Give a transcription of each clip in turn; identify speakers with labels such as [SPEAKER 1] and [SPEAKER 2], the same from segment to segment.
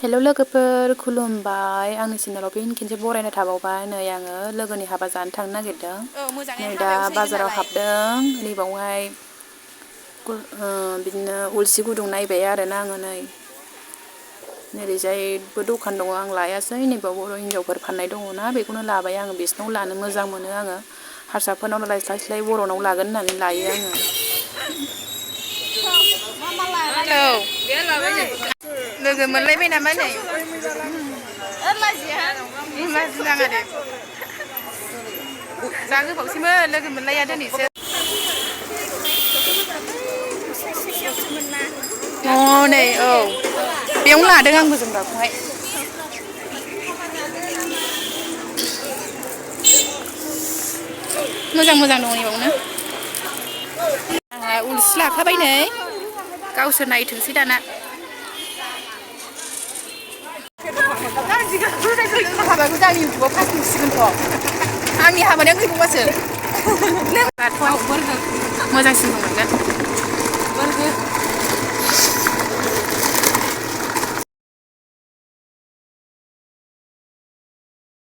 [SPEAKER 1] हेल' लोगोफोर खुलुमबाय आंनि चेनेलाव फिन खेनसे बरायनाय थाबावबाय नै आङो लोगोनि हाबा जानो थांनो नागिरदों नै दा बाजाराव हाबदों नैबावहाय बिदिनो उलसि गुदुं नायबाय आरोना आङो नैरैजायबो दखान दङ आं लायासै नैबाव बर' हिनजावफोर फाननाय दङना बेखौनो लाबाय आङो बिसिनाव लानो मोजां मोनो आङो हारसाफोरनाव लायस्लायस्लाय बर'नाव लागोन होननानै लायो आङो लोगो मोनलायबाय नामा नै लाजिनाङा दे जा गोबावसैमोन लोगो मोनलाया दिनैसो नै औ बेयावनो लादों आंबो जोमग्राखौहाय मोजां मोजां दङ बेयावनो आंहा उलसि लाखाबाय नै गावसोर नायथोंसै दाना हाबाखौ आं इउटुबाव फार्स्ट नुसिगोनथ' आंनि हाबायानो गैबावासो मोजांसिन मोनगोन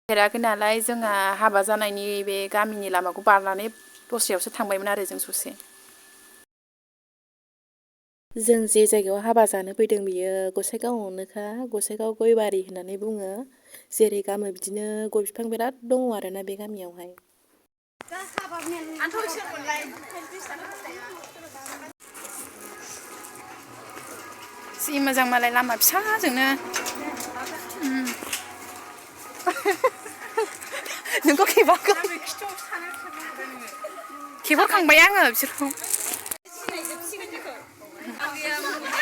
[SPEAKER 1] फेराखै नालाय जोंहा हाबा जानायनि बे गामिनि लामाखौ बारनानै दस्रायावसो थांबायमोन आरो जों ससे जों जे जायगायाव हाबा जानो फैदों बियो गसाइगावआवनोखा गसाइगाव गयबारि होननानै बुङो जेरै गामि बिदिनो गय बिफां बिराद दङ आरोना बे गामियावहाय जि मोजां मालाय लामा फिसाजोंनो नोंखौ खेबहरखांबाय आङो बिसोरखौ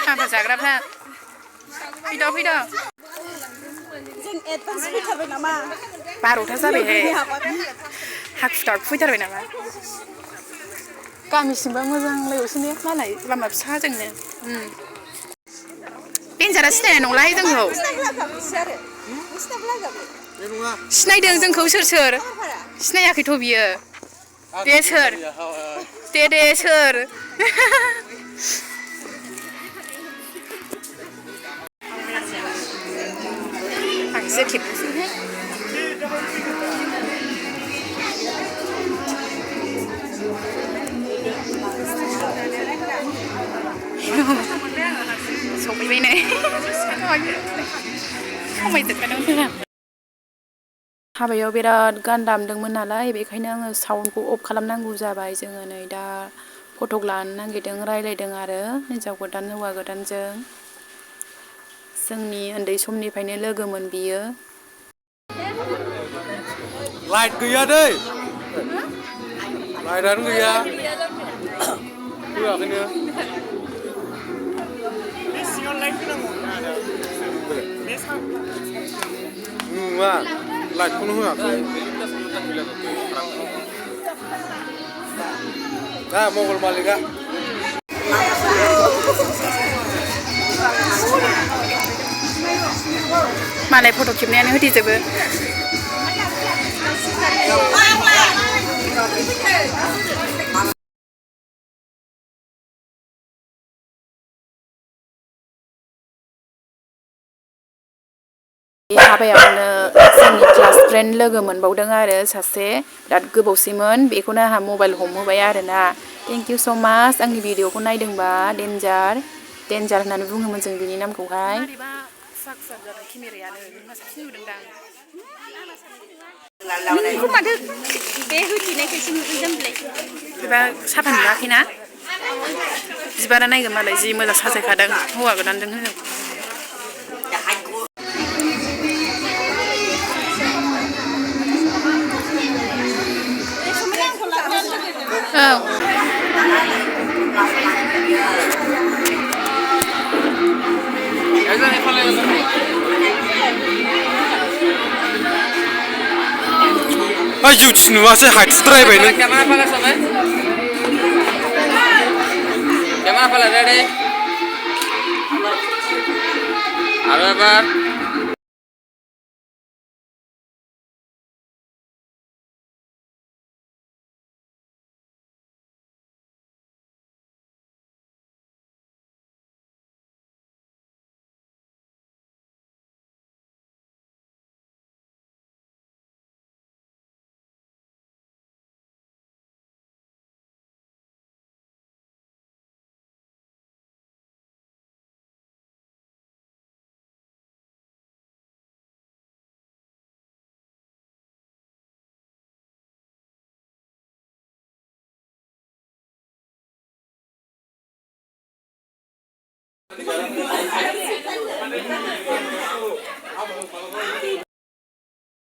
[SPEAKER 1] हाबा जाग्राफ्रा फैद' जों एडभान्स फैथारबाय नामा 12था जाबायहाय हाखु दाखु फैथारबाय नामा गामिसिमबा मोजां लायबावसो ने मालाय लामा फिसाजोंनो देन्जारा सिनाया नंलाहाय जोंखौ सिनायदों जोंखौ सोर सिनायाखैथ' बियो दे सोर दे सोर आंसो खेबनोसैहाय सफैबाय नै समायजोबखादों हाबायाव बिराद गान दामदोंमोन नालाय बेखायनो आङो साउन्डखौ अफ खालामनांगौ जाबाय जोङो नै दा फटक लानो नागिरदों रायज्लायदों आरो हिन्जाव गोदान हौवा गोदानजों जोंनि उन्दै समनिफ्रायनो लोगोमोन बियो
[SPEAKER 2] लाइट गैया दै लाइटआनो गैया होआखैनो बे सिङाव लाइट होनांगौ नुवा लाइटखौनो होआखै दा मगल मालिका
[SPEAKER 1] मालाय फट' खेबनायानो होथेजोबो हाबायावनो जोंनि क्लास फ्रेन्ड लोगो मोनबावदों आरो सासे बिराद गोबावसैमोन बेखौनो आंहा मबाइल हमहोबाय आरोना थेंक इउ स' माच आंनि भिडिअखौ नायदोंबा डेन्जार होननानै बुङोमोन जों बिनि नामखौहाय नोंखौ माथो बे होथेनायखायसो नुदों जामबिलाय बिबार साफा नुवाखैना बिबारा नायगोन मालाय जि मोजां साजायखादों हौवा गोदानजों
[SPEAKER 2] जुथि नुवासै हायथुद्रायबाय नों कैमरा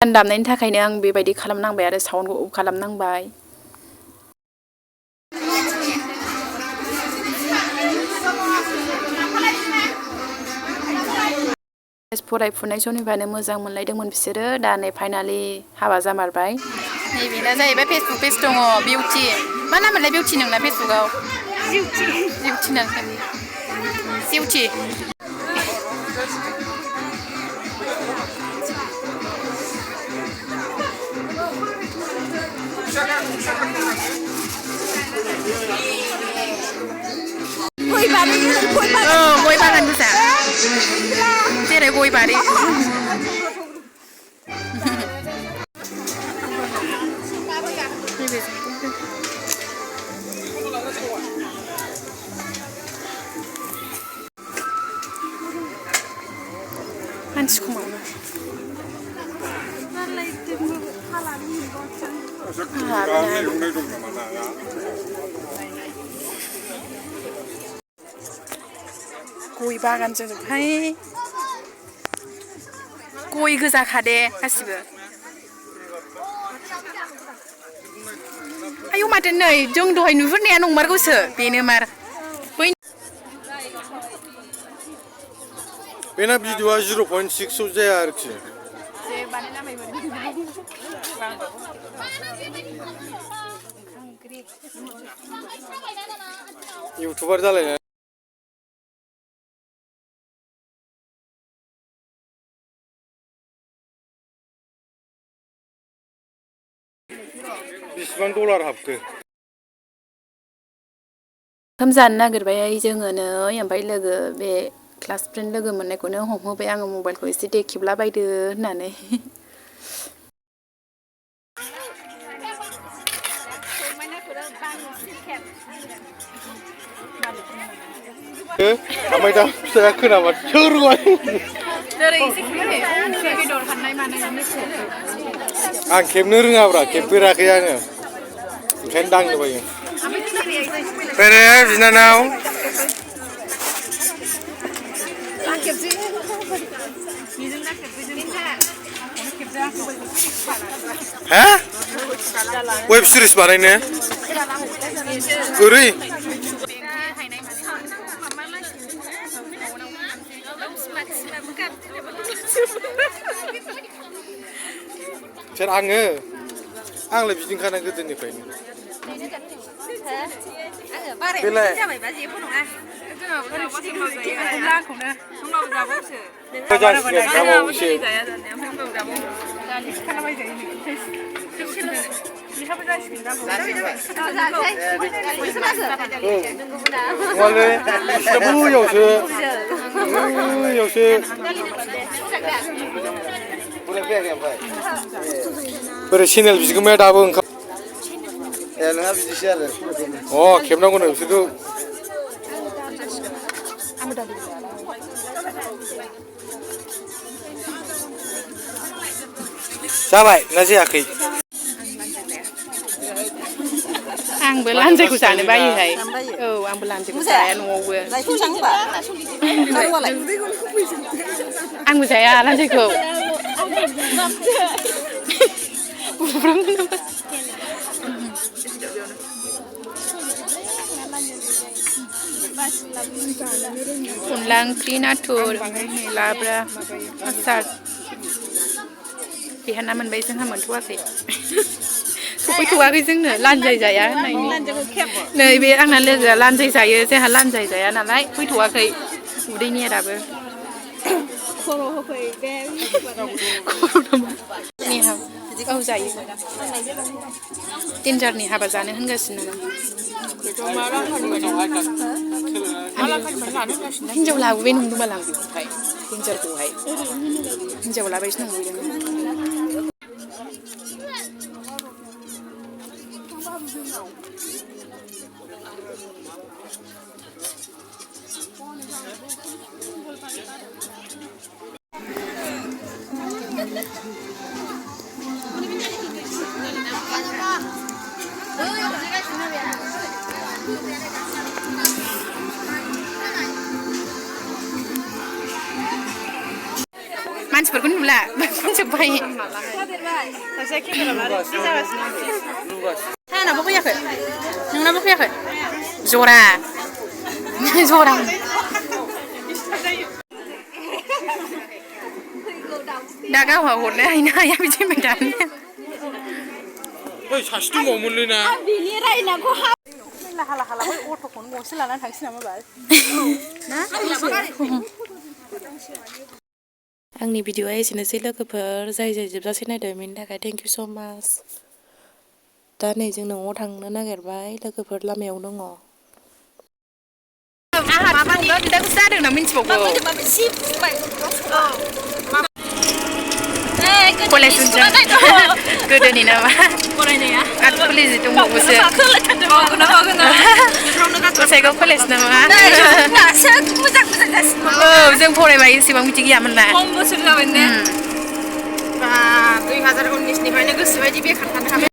[SPEAKER 1] गान दामनायनि थाखायनो आं बेबायदि खालामनांबाय आरो साउन्डखौ अफ खालामनांबाय। फरायफुनाय समनिफ्रायनो मोजां मोनलायदोंमोन बिसोरो दा नै फाइनालि हाबा जामारबाय। नैबेना जाहैबाय फेसबुक पेज दङ बिउटि मा नाम मोनलाय बिउटि नोंना फेसबुकआव? जिउथि जिउथि गय बागान गोजा जेरै गय बारि मानसि खमावनो गय बागान जोबहाय गय गोजाखा दे गासिबो। आयौ माथो नै जों दहाय नुहुरनाया नंमारगौसो बेनो मार बै
[SPEAKER 2] बेना भिडिअआ 0.6 जाया आरोखि। इउटुबार जालायना बेसेबां डलार हाबखो?
[SPEAKER 1] ओंखाम जानो नागिरबाय जोङो नै ओमफ्राय लोगो बे क्लास फ्रेन्ड लोगो मोननायखौनो हमहोबाय आङो मबाइलखौ एसे दे खेबलाबायदो होननानै।
[SPEAKER 2] ओमफ्राय दा फिसाया खोनाबा सोरगोन आं खेबनो रोङाब्रा खेबफेराखै आङो ओंखायनो दांनो बायो। बेरे बिनानाव हा वेब सिरिज बानायनो बोरै सोर आङो आंलाय बिदिनोखाना गोदोनिफ्रायनो बेलाय बोरै चेनेल बिगोमाया दाबो ओंखार नोंहा बिदिसो आरो खेबनांगौनो बिसोरखौ जाबाय ना जायाखै?
[SPEAKER 1] आंबो लान्जायखौ जानो बायोहाय। औ आंबो लान्जायखौ जाया न'आवबो। आंबो जाया लान्जायखौ। अनला ओंख्रि नाथुर लाब्रा आसार बेहा ना मोनबाय जोंहा मोनथ'वाखै सफैथ'वाखै जोंनो लान्जाय जाया होननायनि नै बे आंना लोगोआ लान्जाय जायो जोंहा लान्जाय जाया नालाय फैथ'वाखै उदैनिया दाबो औ जायो देन्जारनि हाबा जानो होनगासिनो हिनजाव लाबोबाय नंदोंबाल आं बेखौहाय देन्जारखौहाय हिनजाव लाबायसो नंदों मानसिफोरखौ नुला बुंजोब्बाय सानाबो फैयाखै नोंनाबो फैयाखै जरा जरा दा गावहा हरनो हायो हाया बिदि होनबाय दानो
[SPEAKER 2] बै सासे दंबावोमोनलै ना
[SPEAKER 3] बिनि रायनायखौ
[SPEAKER 1] हाला हाला बै अट'खौनो गंसे लानानै थांसै नामा बाल ना आंनि भिडिअआ एसेनोसै लोगोफोर जाय जोबजासे नायदों बेनि थाखाय थेंक इउ स' माच दा नै जों न'आव थांनो नागिरबाय लोगोफोर लामायाव दङ आंहा फंबाय बिदाखौसो जादों ना मिन्थिबावगौ कलेज गोदोनि नामा
[SPEAKER 3] फरायनाया
[SPEAKER 1] आरो कलेज दंबावोसो गसाइगाव कलेज नामा औ जों फरायबा एसेबां बिदि गैयामोन ना
[SPEAKER 3] खम बोसोर जाबाय ने 2019निफ्रायनो गोसोबायदि बेखार थानो हाबाय